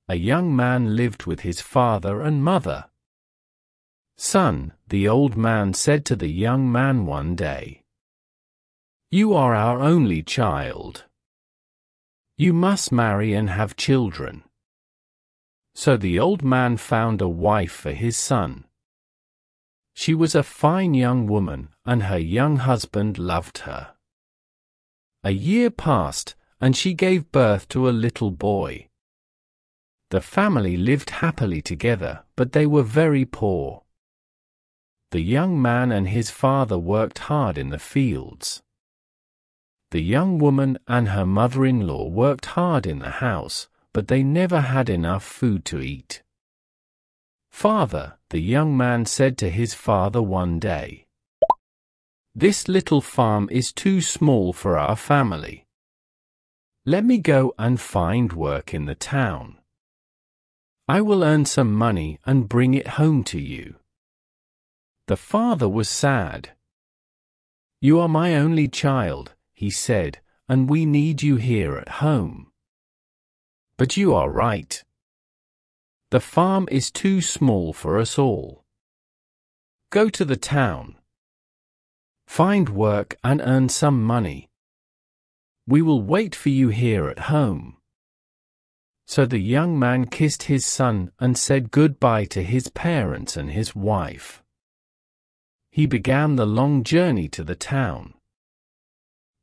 a young man lived with his father and mother. "Son," the old man said to the young man one day, "you are our only child. You must marry and have children." So the old man found a wife for his son. She was a fine young woman, and her young husband loved her. A year passed, and she gave birth to a little boy. The family lived happily together, but they were very poor. The young man and his father worked hard in the fields. The young woman and her mother-in-law worked hard in the house, but they never had enough food to eat. "Father," the young man said to his father one day, "this little farm is too small for our family. Let me go and find work in the town. I will earn some money and bring it home to you." The father was sad. "You are my only child," he said, "and we need you here at home." "But you are right. The farm is too small for us all. Go to the town. Find work and earn some money. We will wait for you here at home." So the young man kissed his son and said goodbye to his parents and his wife. He began the long journey to the town.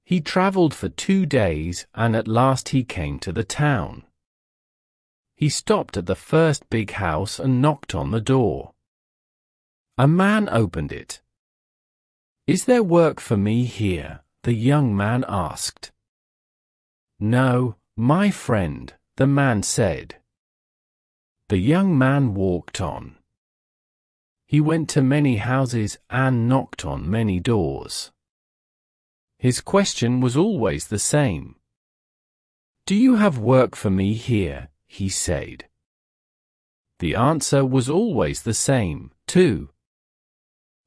He traveled for 2 days, and at last he came to the town. He stopped at the first big house and knocked on the door. A man opened it. "Is there work for me here?" the young man asked. "No, my friend," the man said. The young man walked on. He went to many houses and knocked on many doors. His question was always the same. "Do you have work for me here?" he said. The answer was always the same, too.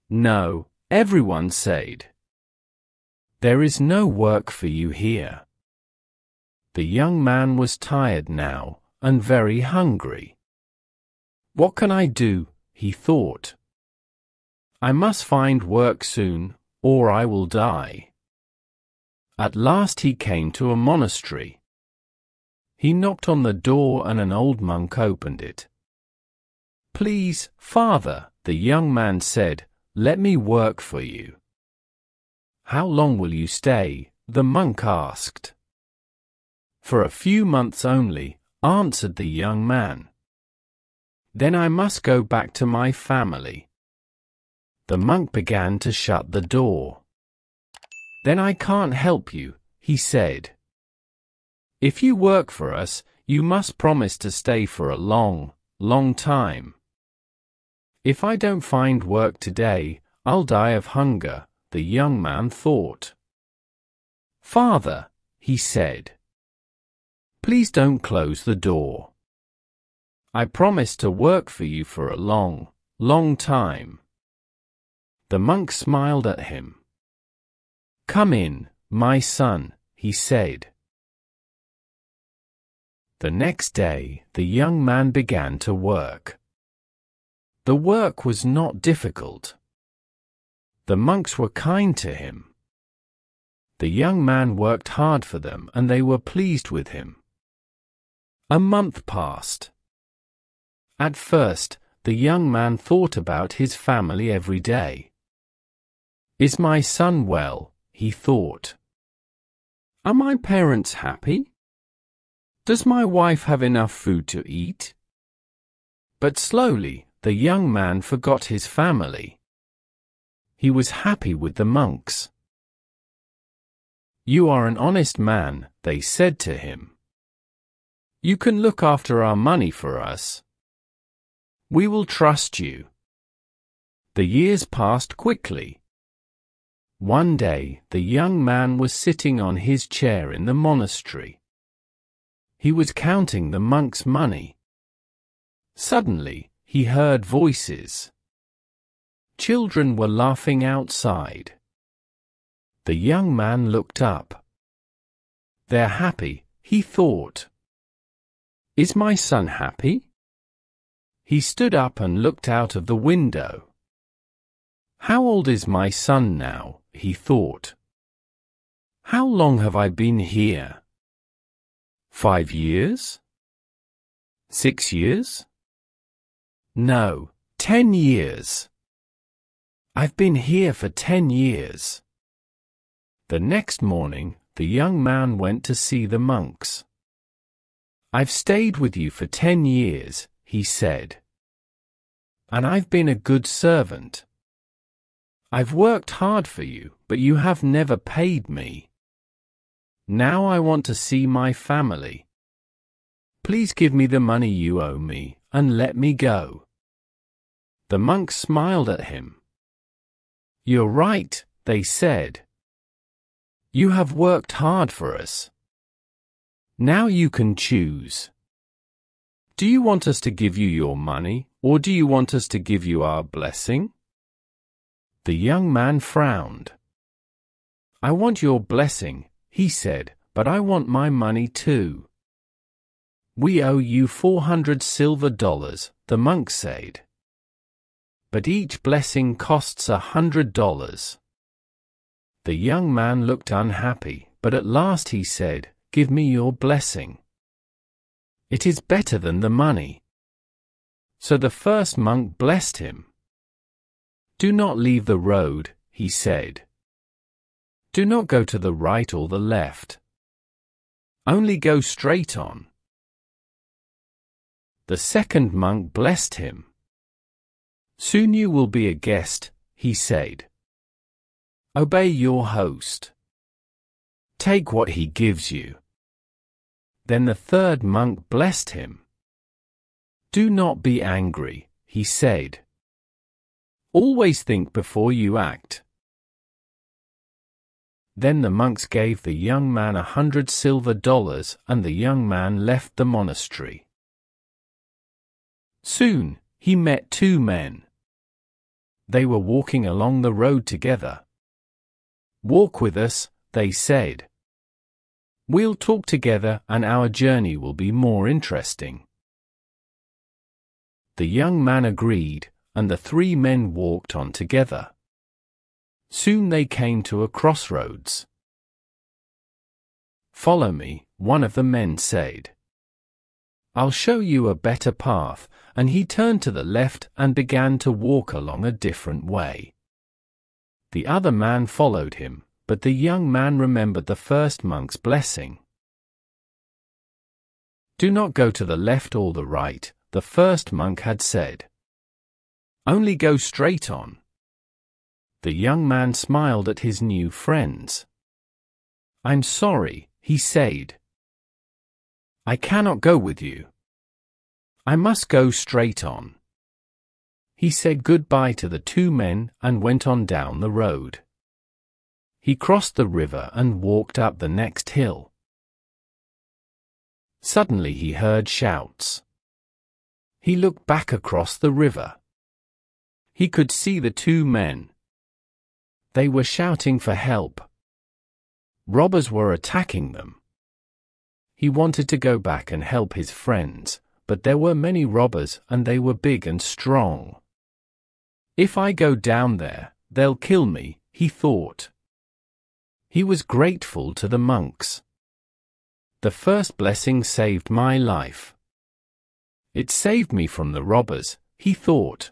"No," everyone said. "There is no work for you here." The young man was tired now, and very hungry. "What can I do?" he thought. "I must find work soon, or I will die." At last he came to a monastery. He knocked on the door and an old monk opened it. "Please, Father," the young man said, "let me work for you." "How long will you stay?" the monk asked. "For a few months only," answered the young man. "Then I must go back to my family." The monk began to shut the door. "Then I can't help you," he said. "If you work for us, you must promise to stay for a long, long time. If I don't find work today, I'll die of hunger," the young man thought. "Father," he said, "please don't close the door. I promise to work for you for a long, long time." The monk smiled at him. "Come in, my son," he said. The next day, the young man began to work. The work was not difficult. The monks were kind to him. The young man worked hard for them and they were pleased with him. A month passed. At first, the young man thought about his family every day. "Is my son well?" he thought. "Are my parents happy? Does my wife have enough food to eat?" But slowly, the young man forgot his family. He was happy with the monks. "You are an honest man," they said to him. "You can look after our money for us. We will trust you." The years passed quickly. One day, the young man was sitting on his chair in the monastery. He was counting the monks' money. Suddenly, he heard voices. Children were laughing outside. The young man looked up. "They're happy," he thought. Is my son happy? He stood up and looked out of the window. How old is my son now? He thought. How long have I been here? 5 years? 6 years? No, 10 years. I've been here for 10 years. The next morning, the young man went to see the monks. I've stayed with you for 10 years, he said. And I've been a good servant. I've worked hard for you, but you have never paid me. Now I want to see my family. Please give me the money you owe me, and let me go. The monks smiled at him. You're right, they said. You have worked hard for us. Now you can choose. Do you want us to give you your money, or do you want us to give you our blessing? The young man frowned. I want your blessing, he said, but I want my money too. We owe you 400 silver dollars, the monk said. But each blessing costs $100. The young man looked unhappy, but at last he said, Give me your blessing. It is better than the money. So the first monk blessed him. Do not leave the road, he said. Do not go to the right or the left. Only go straight on. The second monk blessed him. Soon you will be a guest, he said. Obey your host. Take what he gives you. Then the third monk blessed him. Do not be angry, he said. Always think before you act. Then the monks gave the young man 100 silver dollars, and the young man left the monastery. Soon, he met 2 men. They were walking along the road together. Walk with us, they said. We'll talk together and our journey will be more interesting. The young man agreed, and the 3 men walked on together. Soon they came to a crossroads. Follow me, one of the men said. I'll show you a better path, and he turned to the left and began to walk along a different way. The other man followed him, but the young man remembered the first monk's blessing. Do not go to the left or the right, the first monk had said. Only go straight on. The young man smiled at his new friends. I'm sorry, he said. I cannot go with you. I must go straight on. He said goodbye to the 2 men and went on down the road. He crossed the river and walked up the next hill. Suddenly he heard shouts. He looked back across the river. He could see the 2 men. They were shouting for help. Robbers were attacking them. He wanted to go back and help his friends, but there were many robbers and they were big and strong. If I go down there, they'll kill me, he thought. He was grateful to the monks. The first blessing saved my life. It saved me from the robbers, he thought.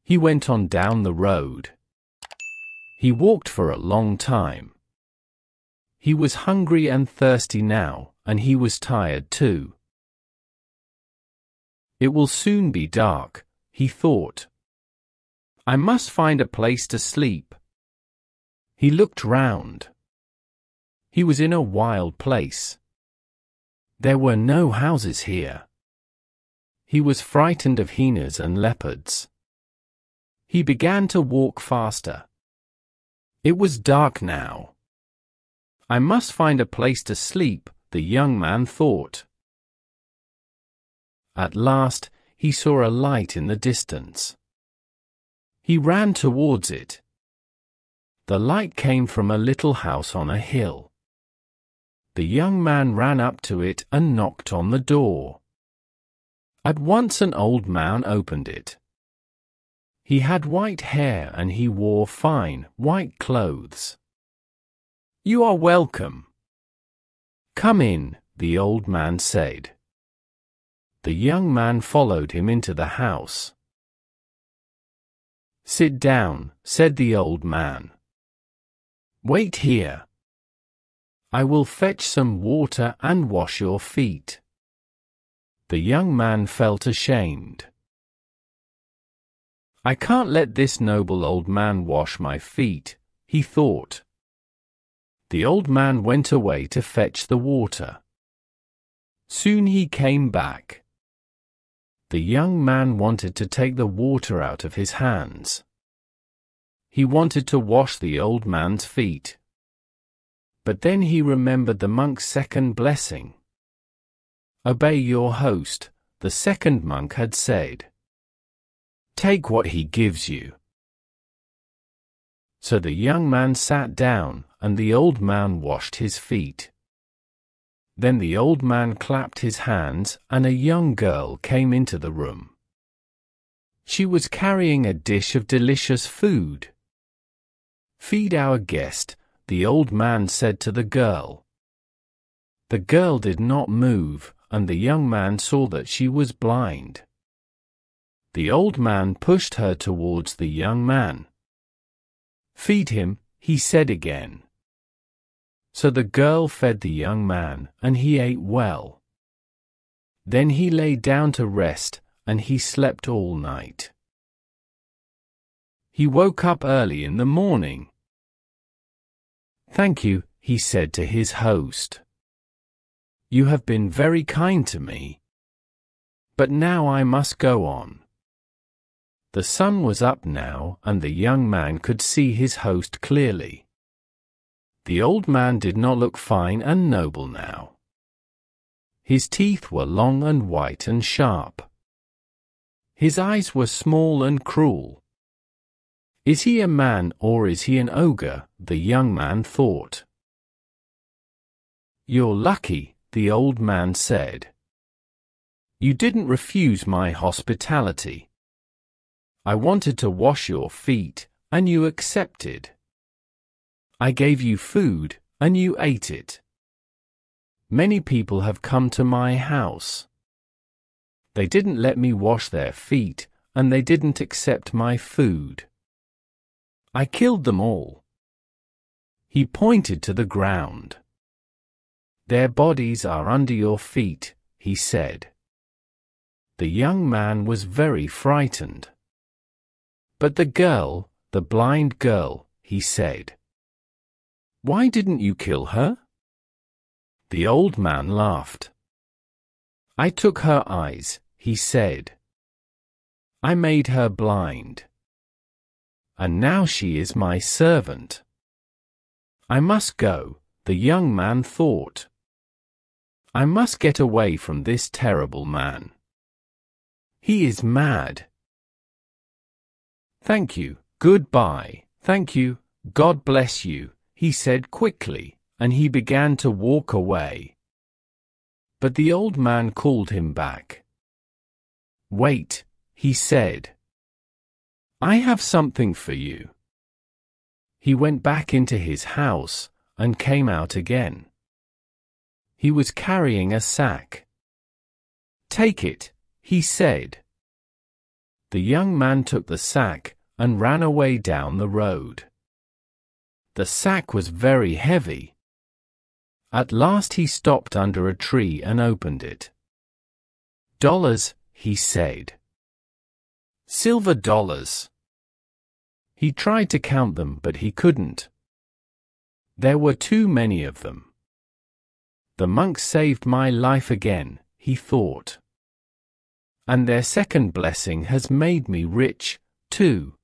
He went on down the road. He walked for a long time. He was hungry and thirsty now, and he was tired too. It will soon be dark, he thought. I must find a place to sleep. He looked round. He was in a wild place. There were no houses here. He was frightened of hyenas and leopards. He began to walk faster. It was dark now. I must find a place to sleep, the young man thought. At last, he saw a light in the distance. He ran towards it. The light came from a little house on a hill. The young man ran up to it and knocked on the door. At once an old man opened it. He had white hair and he wore fine, white clothes. "You are welcome. Come in," the old man said. The young man followed him into the house. "Sit down," said the old man. "Wait here. I will fetch some water and wash your feet." The young man felt ashamed. "I can't let this noble old man wash my feet," he thought. The old man went away to fetch the water. Soon he came back. The young man wanted to take the water out of his hands. He wanted to wash the old man's feet. But then he remembered the monk's second blessing. "Obey your host," the second monk had said. "Take what he gives you." So the young man sat down, and the old man washed his feet. Then the old man clapped his hands, and a young girl came into the room. She was carrying a dish of delicious food. "Feed our guest," the old man said to the girl. The girl did not move, and the young man saw that she was blind. The old man pushed her towards the young man. "Feed him," he said again. So the girl fed the young man, and he ate well. Then he lay down to rest, and he slept all night. He woke up early in the morning. "Thank you," he said to his host. "You have been very kind to me. But now I must go on." The sun was up now, and the young man could see his host clearly. The old man did not look fine and noble now. His teeth were long and white and sharp. His eyes were small and cruel. "Is he a man or is he an ogre?" the young man thought. "You're lucky," the old man said. "You didn't refuse my hospitality. I wanted to wash your feet, and you accepted. I gave you food, and you ate it. Many people have come to my house. They didn't let me wash their feet, and they didn't accept my food. I killed them all." He pointed to the ground. "Their bodies are under your feet," he said. The young man was very frightened. "But the girl, the blind girl," he said. "Why didn't you kill her?" The old man laughed. "I took her eyes," he said. "I made her blind. And now she is my servant. I must go," the young man thought. "I must get away from this terrible man. He is mad. Thank you, goodbye, thank you, God bless you," he said quickly, and he began to walk away. But the old man called him back. "Wait," he said. "I have something for you." He went back into his house, and came out again. He was carrying a sack. "Take it," he said. The young man took the sack, and ran away down the road. The sack was very heavy. At last he stopped under a tree and opened it. "Dollars," he said. "Silver dollars." He tried to count them, but he couldn't. There were too many of them. The monks saved my life again, he thought. And their second blessing has made me rich, too.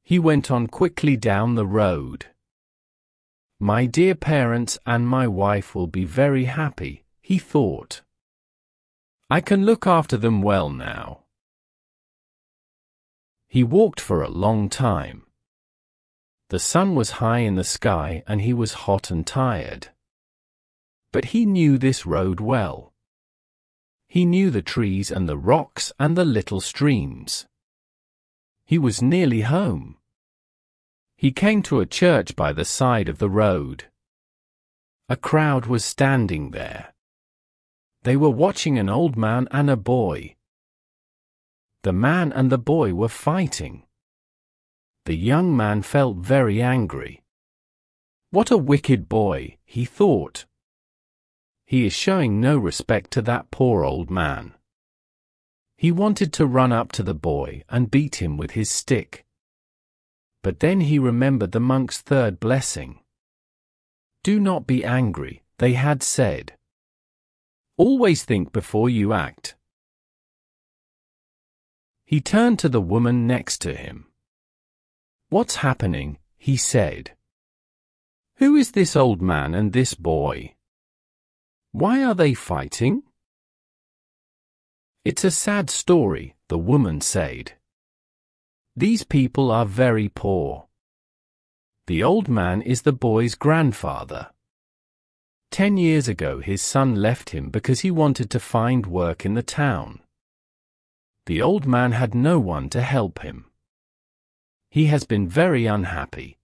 He went on quickly down the road. My dear parents and my wife will be very happy, he thought. I can look after them well now. He walked for a long time. The sun was high in the sky and he was hot and tired. But he knew this road well. He knew the trees and the rocks and the little streams. He was nearly home. He came to a church by the side of the road. A crowd was standing there. They were watching an old man and a boy. The man and the boy were fighting. The young man felt very angry. What a wicked boy, he thought. He is showing no respect to that poor old man. He wanted to run up to the boy and beat him with his stick. But then he remembered the monk's third blessing. Do not be angry, they had said. Always think before you act. He turned to the woman next to him. What's happening? He said. Who is this old man and this boy? Why are they fighting? It's a sad story, the woman said. These people are very poor. The old man is the boy's grandfather. 10 years ago his son left him because he wanted to find work in the town. The old man had no one to help him. He has been very unhappy.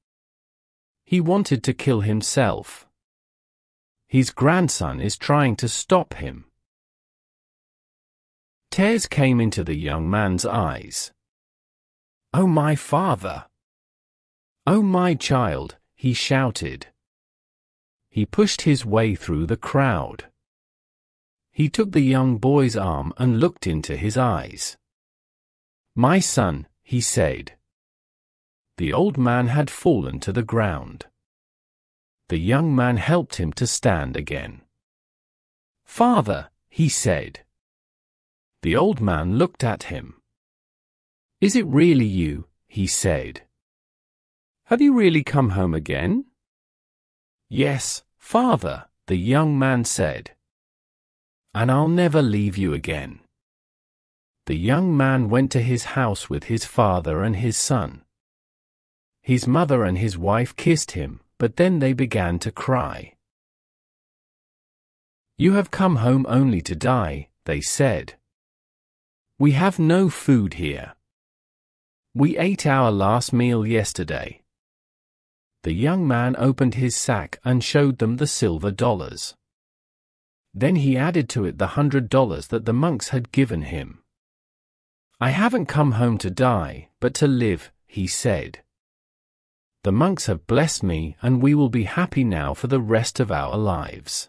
He wanted to kill himself. His grandson is trying to stop him. Tears came into the young man's eyes. Oh, my father! Oh, my child, he shouted. He pushed his way through the crowd. He took the young boy's arm and looked into his eyes. My son, he said. The old man had fallen to the ground. The young man helped him to stand again. Father, he said. The old man looked at him. Is it really you? He said. Have you really come home again? Yes, Father, the young man said. And I'll never leave you again. The young man went to his house with his father and his son. His mother and his wife kissed him, but then they began to cry. You have come home only to die, they said. We have no food here. We ate our last meal yesterday. The young man opened his sack and showed them the silver dollars. Then he added to it the $100 that the monks had given him. I haven't come home to die, but to live, he said. The monks have blessed me and we will be happy now for the rest of our lives.